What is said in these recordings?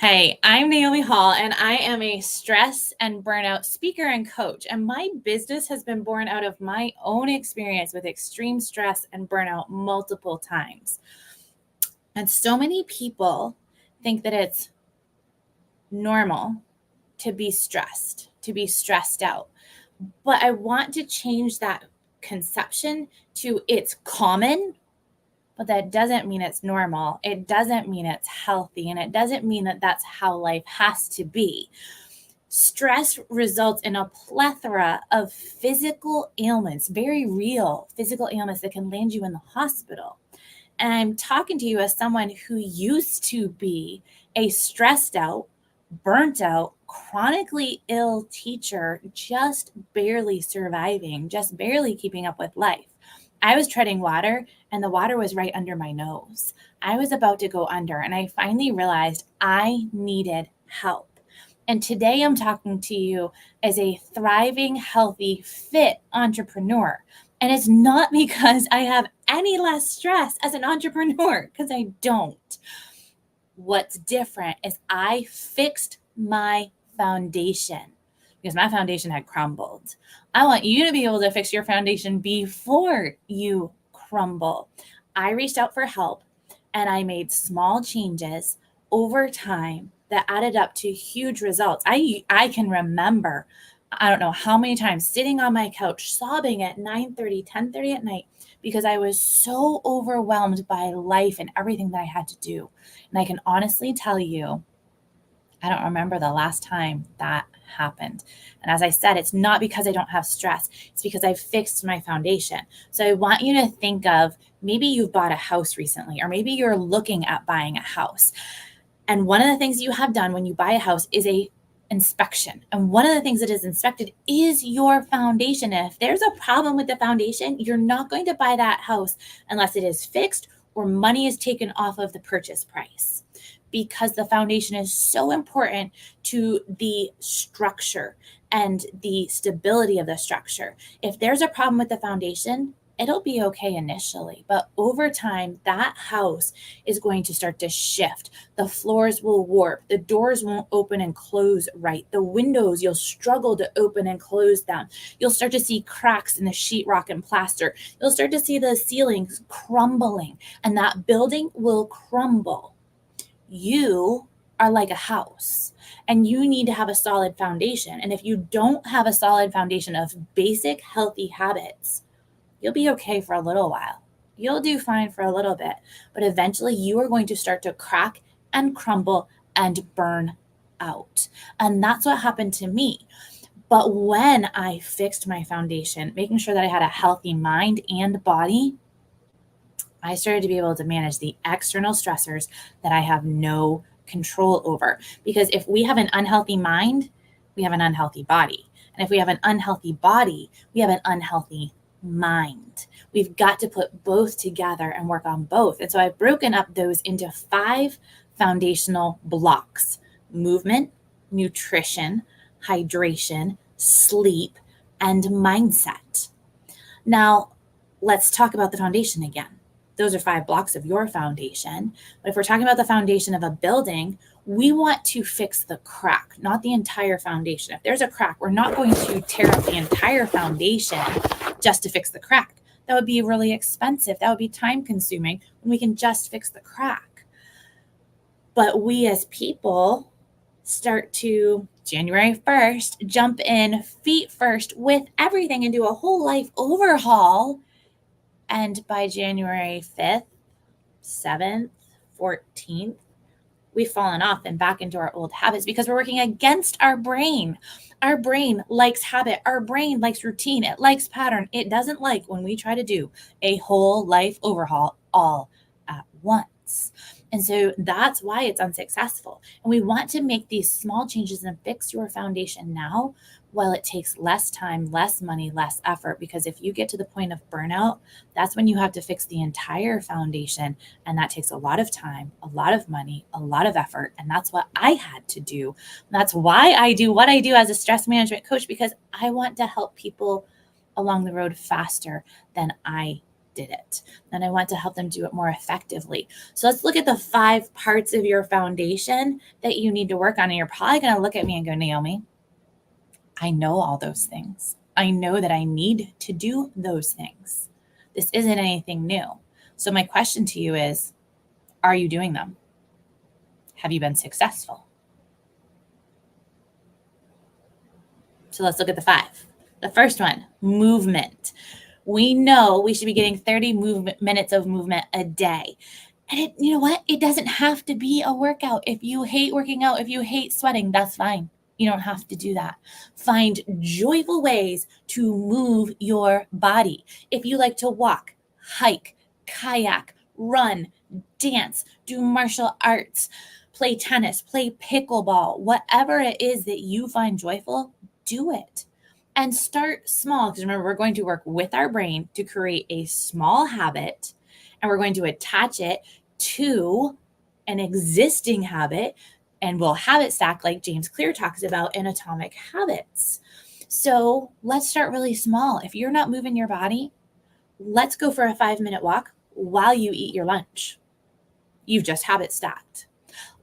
Hey, I'm Naomi Hall, and I am a stress and burnout speaker and coach. And my business has been born out of my own experience with extreme stress and burnout multiple times. And so many people think that it's normal to be stressed out. But I want to change that conception to it's common. But that doesn't mean it's normal. It doesn't mean it's healthy. And it doesn't mean that that's how life has to be. Stress results in a plethora of physical ailments, very real physical ailments that can land you in the hospital. And I'm talking to you as someone who used to be a stressed out, burnt out, chronically ill teacher, just barely surviving, just barely keeping up with life. I was treading water and the water was right under my nose. I was about to go under and I finally realized I needed help. And today I'm talking to you as a thriving, healthy, fit entrepreneur. And it's not because I have any less stress as an entrepreneur, because I don't. What's different is I fixed my foundation because my foundation had crumbled. I want you to be able to fix your foundation before you crumble. I reached out for help and I made small changes over time that added up to huge results. I can remember, I don't know how many times sitting on my couch sobbing at 9:30, 10:30 at night because I was so overwhelmed by life and everything that I had to do. And I can honestly tell you, I don't remember the last time that happened. And as I said, it's not because I don't have stress. It's because I've fixed my foundation. So I want you to think of maybe you've bought a house recently, or maybe you're looking at buying a house. And one of the things you have done when you buy a house is a inspection. And one of the things that is inspected is your foundation. And if there's a problem with the foundation, you're not going to buy that house unless it is fixed or money is taken off of the purchase price, because the foundation is so important to the structure and the stability of the structure. If there's a problem with the foundation, it'll be okay initially, but over time, that house is going to start to shift. The floors will warp. The doors won't open and close right. The windows, you'll struggle to open and close them. You'll start to see cracks in the sheetrock and plaster. You'll start to see the ceilings crumbling, and that building will crumble. You are like a house and you need to have a solid foundation. And if you don't have a solid foundation of basic healthy habits, you'll be okay for a little while. You'll do fine for a little bit, but eventually you are going to start to crack and crumble and burn out. And that's what happened to me. But when I fixed my foundation, making sure that I had a healthy mind and body, I started to be able to manage the external stressors that I have no control over. Because if we have an unhealthy mind, we have an unhealthy body. And if we have an unhealthy body, we have an unhealthy mind. We've got to put both together and work on both. And so I've broken up those into 5 foundational blocks: movement, nutrition, hydration, sleep, and mindset. Now, let's talk about the foundation again. Those are 5 blocks of your foundation. But if we're talking about the foundation of a building, we want to fix the crack, not the entire foundation. If there's a crack, we're not going to tear up the entire foundation just to fix the crack. That would be really expensive. That would be time consuming when we can just fix the crack. But we as people start to January 1st, jump in feet first with everything and do a whole life overhaul. And by January 5th, 7th, 14th, we've fallen off and back into our old habits because we're working against our brain. Our brain likes habit. Our brain likes routine. It likes pattern. It doesn't like when we try to do a whole life overhaul all at once. And so that's why it's unsuccessful. And we want to make these small changes and fix your foundation now while it takes less time, less money, less effort. Because if you get to the point of burnout, that's when you have to fix the entire foundation. And that takes a lot of time, a lot of money, a lot of effort. And that's what I had to do. That's why I do what I do as a stress management coach, because I want to help people along the road faster than I did it. And I want to help them do it more effectively. So let's look at the 5 parts of your foundation that you need to work on. And you're probably going to look at me and go, Naomi, I know all those things. I know that I need to do those things. This isn't anything new. So my question to you is, are you doing them? Have you been successful? So let's look at the 5. The first one, movement. We know we should be getting 30 minutes of movement a day. And you know what? It doesn't have to be a workout. If you hate working out, if you hate sweating, that's fine. You don't have to do that. Find joyful ways to move your body. If you like to walk, hike, kayak, run, dance, do martial arts, play tennis, play pickleball, whatever it is that you find joyful, do it. And start small, because remember, we're going to work with our brain to create a small habit, and we're going to attach it to an existing habit, and we'll habit stack like James Clear talks about in Atomic Habits. So let's start really small. If you're not moving your body, let's go for a 5-minute walk while you eat your lunch. You've just habit stacked.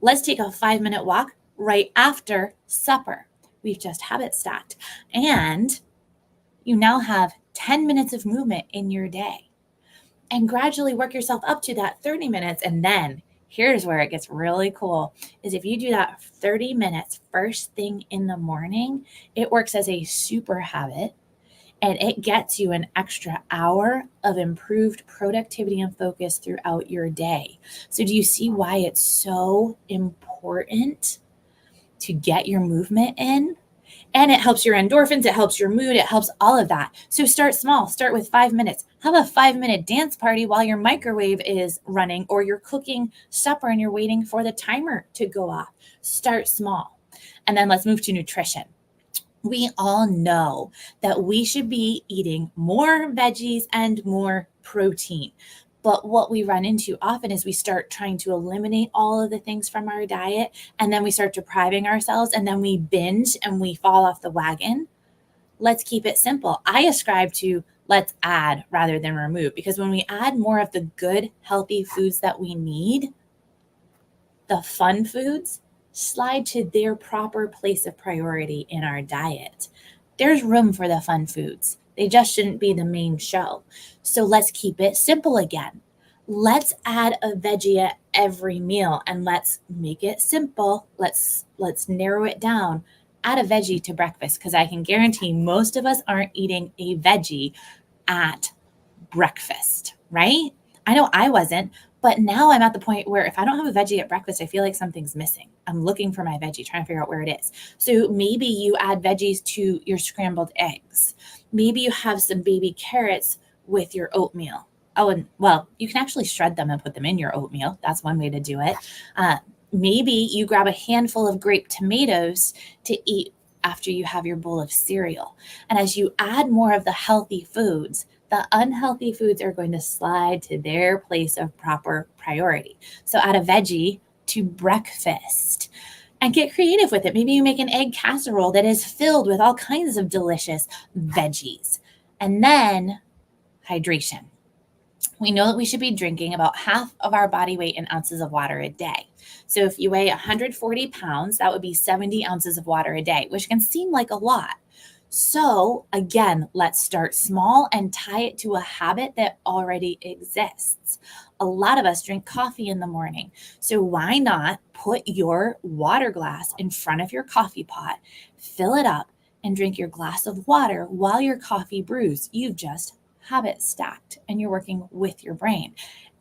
Let's take a 5-minute walk right after supper. We've just habit stacked. And you now have 10 minutes of movement in your day. And gradually work yourself up to that 30 minutes. And then here's where it gets really cool, is if you do that 30 minutes first thing in the morning, it works as a super habit, and it gets you an extra hour of improved productivity and focus throughout your day. So do you see why it's so important to get your movement in? And it helps your endorphins, it helps your mood, it helps all of that. So start small, start with 5 minutes. Have a 5-minute dance party while your microwave is running, or you're cooking supper and you're waiting for the timer to go off. Start small. And then let's move to nutrition. We all know that we should be eating more veggies and more protein. But what we run into often is we start trying to eliminate all of the things from our diet, and then we start depriving ourselves, and then we binge and we fall off the wagon. Let's keep it simple. I ascribe to let's add rather than remove, because when we add more of the good, healthy foods that we need, the fun foods slide to their proper place of priority in our diet. There's room for the fun foods. They just shouldn't be the main show. So let's keep it simple again. Let's add a veggie at every meal, and let's make it simple. Let's narrow it down. Add a veggie to breakfast, because I can guarantee most of us aren't eating a veggie at breakfast, right? I know I wasn't, but now I'm at the point where if I don't have a veggie at breakfast, I feel like something's missing. I'm looking for my veggie, trying to figure out where it is. So maybe you add veggies to your scrambled eggs. Maybe you have some baby carrots with your oatmeal. Oh, and well, you can actually shred them and put them in your oatmeal. That's one way to do it. Maybe you grab a handful of grape tomatoes to eat after you have your bowl of cereal. And as you add more of the healthy foods, the unhealthy foods are going to slide to their place of proper priority. So add a veggie to breakfast and get creative with it. Maybe you make an egg casserole that is filled with all kinds of delicious veggies. And then hydration. We know that we should be drinking about half of our body weight in ounces of water a day. So if you weigh 140 pounds, that would be 70 ounces of water a day, which can seem like a lot. So again, let's start small and tie it to a habit that already exists. A lot of us drink coffee in the morning. So why not put your water glass in front of your coffee pot, fill it up, and drink your glass of water while your coffee brews? You've just habit stacked, and you're working with your brain.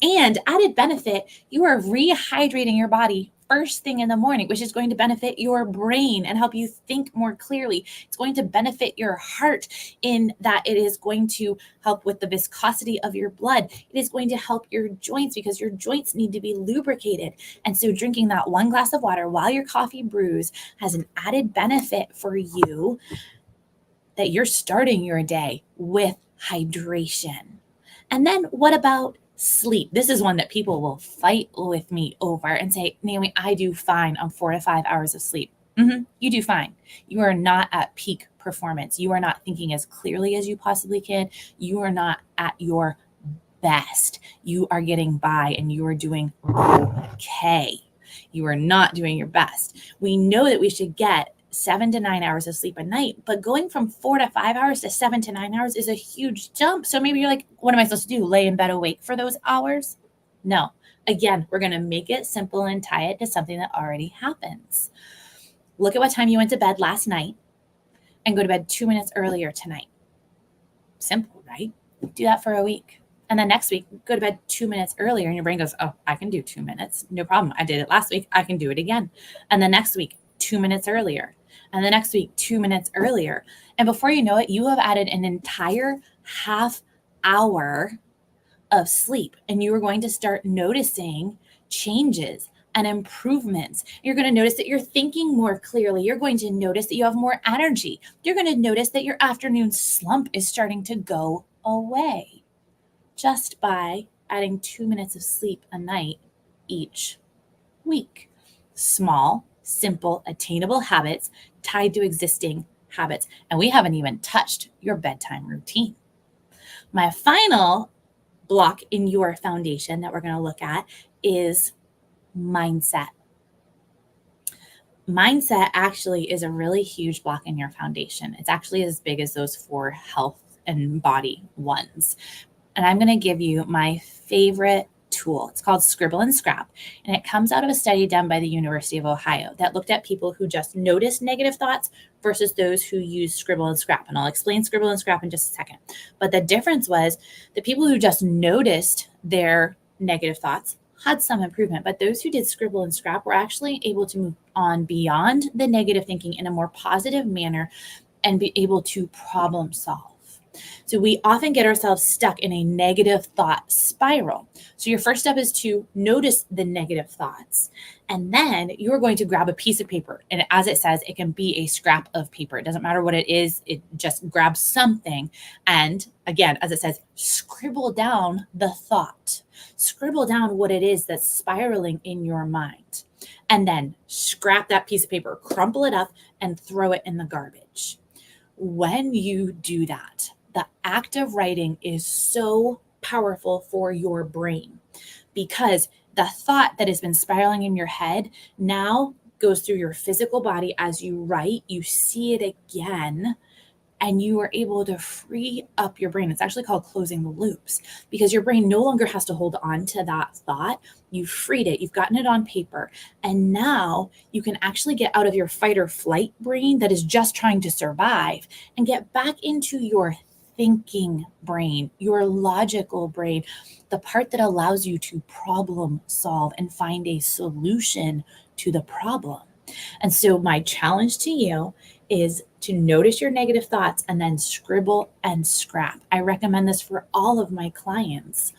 And added benefit, you are rehydrating your body first thing in the morning, which is going to benefit your brain and help you think more clearly. It's going to benefit your heart in that it is going to help with the viscosity of your blood. It is going to help your joints, because your joints need to be lubricated. And so drinking that one glass of water while your coffee brews has an added benefit for you, that you're starting your day with hydration. And then what about sleep? This is one that people will fight with me over and say, Naomi, I do fine on 4 to 5 hours of sleep. You do fine. You are not at peak performance. You are not thinking as clearly as you possibly can. You are not at your best. You are getting by and you are doing okay. You are not doing your best. We know that we should get 7 to 9 hours of sleep a night, but going from 4 to 5 hours to 7 to 9 hours is a huge jump. So maybe you're like, what am I supposed to do? Lay in bed awake for those hours? No. Again, we're going to make it simple and tie it to something that already happens. Look at what time you went to bed last night and go to bed 2 minutes earlier tonight. Simple, right? Do that for a week. And then next week, go to bed 2 minutes earlier and your brain goes, oh, I can do 2 minutes. No problem. I did it last week. I can do it again. And the next week, 2 minutes earlier. And the next week, 2 minutes earlier. And before you know it, you have added an entire half hour of sleep. And you are going to start noticing changes and improvements. You're going to notice that you're thinking more clearly. You're going to notice that you have more energy. You're going to notice that your afternoon slump is starting to go away just by adding 2 minutes of sleep a night each week. Small, simple, attainable habits tied to existing habits. And we haven't even touched your bedtime routine. My final block in your foundation that we're going to look at is mindset. Mindset actually is a really huge block in your foundation. It's actually as big as those 4 health and body ones. And I'm going to give you my favorite tool. It's called Scribble and Scrap. And it comes out of a study done by the University of Ohio that looked at people who just noticed negative thoughts versus those who use Scribble and Scrap. And I'll explain Scribble and Scrap in just a second. But the difference was the people who just noticed their negative thoughts had some improvement, but those who did Scribble and Scrap were actually able to move on beyond the negative thinking in a more positive manner and be able to problem solve. So we often get ourselves stuck in a negative thought spiral. So your first step is to notice the negative thoughts. And then you're going to grab a piece of paper. And as it says, it can be a scrap of paper. It doesn't matter what it is. It just grabs something. And again, as it says, scribble down the thought. Scribble down what it is that's spiraling in your mind. And then scrap that piece of paper, crumple it up, and throw it in the garbage. When you do that, the act of writing is so powerful for your brain because the thought that has been spiraling in your head now goes through your physical body as you write, you see it again, and you are able to free up your brain. It's actually called closing the loops because your brain no longer has to hold on to that thought. You've freed it. You've gotten it on paper. And now you can actually get out of your fight or flight brain that is just trying to survive and get back into your thinking brain, your logical brain, the part that allows you to problem solve and find a solution to the problem. And so my challenge to you is to notice your negative thoughts and then scribble and scrap. I recommend this for all of my clients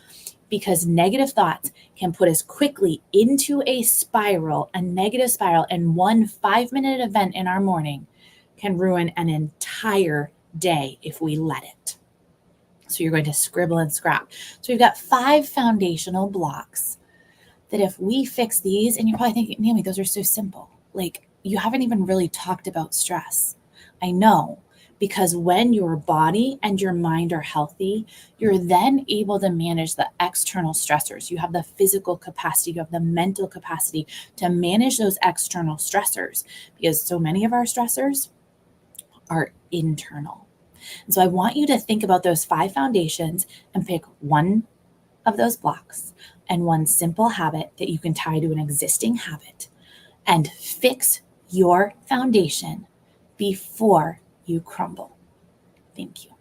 because negative thoughts can put us quickly into a spiral, a negative spiral, and one 5-minute event in our morning can ruin an entire day if we let it. So you're going to scribble and scrap. So we've got 5 foundational blocks that if we fix these, and you're probably thinking, Naomi, those are so simple. Like you haven't even really talked about stress. I know, because when your body and your mind are healthy, you're then able to manage the external stressors. You have the physical capacity, you have the mental capacity to manage those external stressors because so many of our stressors are internal. And so I want you to think about those 5 foundations and pick one of those blocks and one simple habit that you can tie to an existing habit and fix your foundation before you crumble. Thank you.